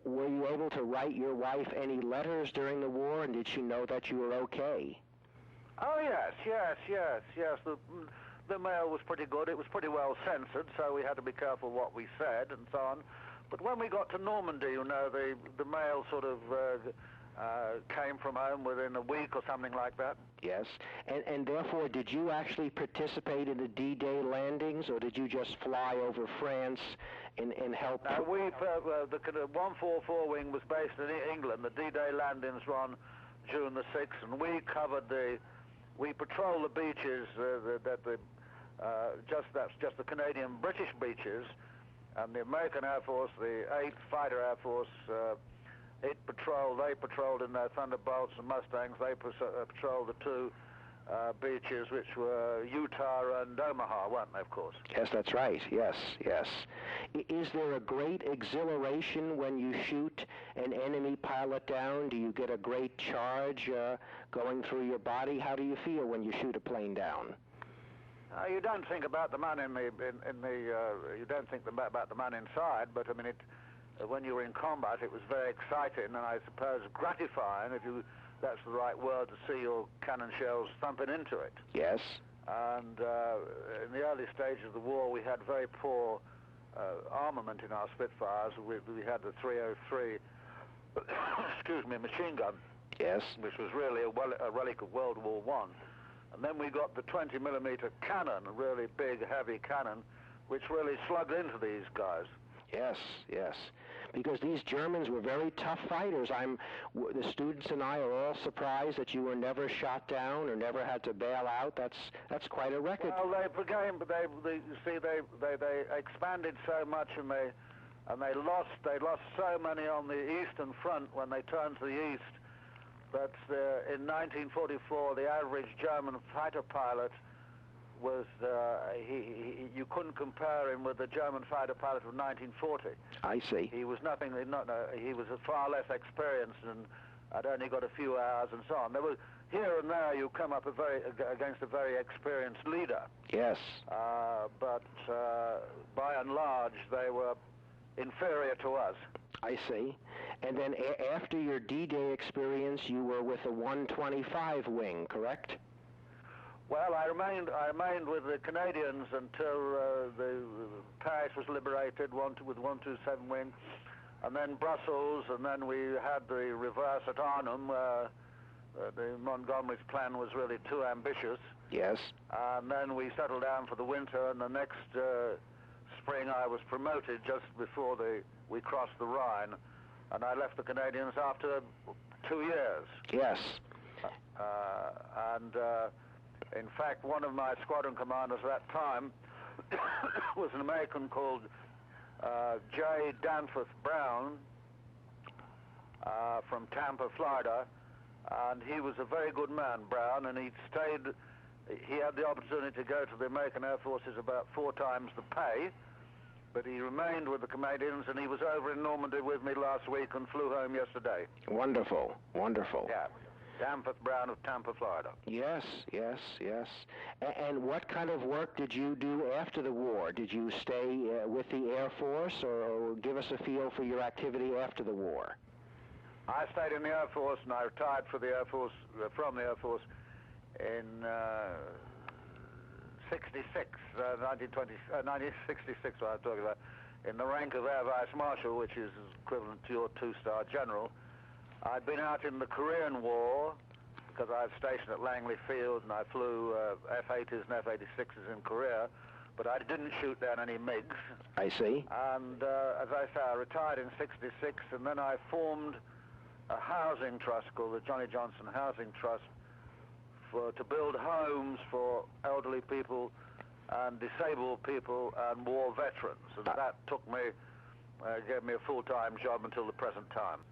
Were you able to write your wife any letters during the war, and did she know that you were okay? Oh, yes. The mail was pretty good. It was pretty well censored, so we had to be careful what we said and so on. But when we got to Normandy, you know, the mail sort of came from home within a week or something like that. Yes, and therefore, did you actually participate in the D-Day landings, or did you just fly over France and help? No, the 144 wing was based in England. The D-Day landings were on June the 6th, and we patrolled the beaches that's just the Canadian-British beaches, and the American Air Force, the 8th Fighter Air Force, they patrolled in their Thunderbolts and Mustangs. They patrolled the two beaches, which were Utah and Omaha, weren't they, of course? Yes, that's right. Yes. Is there a great exhilaration when you shoot an enemy pilot down? Do you get a great charge going through your body? How do you feel when you shoot a plane down? You don't think about the man you don't think about the man inside, but I mean, when you were in combat, it was very exciting and I suppose gratifying, if that's the right word, to see your cannon shells thumping into it. Yes. And in the early stages of the war, we had very poor armament in our Spitfires. We had the 303, machine gun. Yes. Which was really a relic of World War I. And then we got the 20mm cannon, a really big, heavy cannon, which really slugged into these guys. Yes. Because these Germans were very tough fighters. The students and I are all surprised that you were never shot down or never had to bail out. That's quite a record. Well, they expanded so much and they lost so many on the Eastern Front when they turned to the east. But in 1944, the average German fighter pilot was you couldn't compare him with the German fighter pilot of 1940. I see. He was nothing. He was far less experienced and had only got a few hours and so on. There was here and there you come up against a very experienced leader. Yes. But by and large, they were inferior to us. I see. And then after your D-Day experience, you were with the 125 wing, correct? Well, I remained with the Canadians until the Paris was liberated with 127 wing, and then Brussels, and then we had the reverse at Arnhem. The Montgomery's plan was really too ambitious. Yes. And then we settled down for the winter, and the next spring I was promoted just before we crossed the Rhine, and I left the Canadians after 2 years. Yes. In fact, one of my squadron commanders at that time was an American called J. Danforth Brown from Tampa, Florida, and he was a very good man, Brown, and he had the opportunity to go to the American Air Forces about 4 times the pay, but he remained with the Canadians, and he was over in Normandy with me last week and flew home yesterday. Wonderful. Yeah. Danforth Brown of Tampa, Florida. Yes. And what kind of work did you do after the war? Did you stay with the Air Force, or give us a feel for your activity after the war? I stayed in the Air Force, and I retired from the Air Force in 1966, what I'm talking about, in the rank of Air Vice Marshal, which is equivalent to your 2-star general. I'd been out in the Korean War because I was stationed at Langley Field and I flew F-80s and F-86s in Korea, but I didn't shoot down any MiGs. I see. And as I say, I retired in '66, and then I formed a housing trust called the Johnnie Johnson Housing Trust to build homes for elderly people and disabled people and war veterans. And that gave me a full-time job until the present time.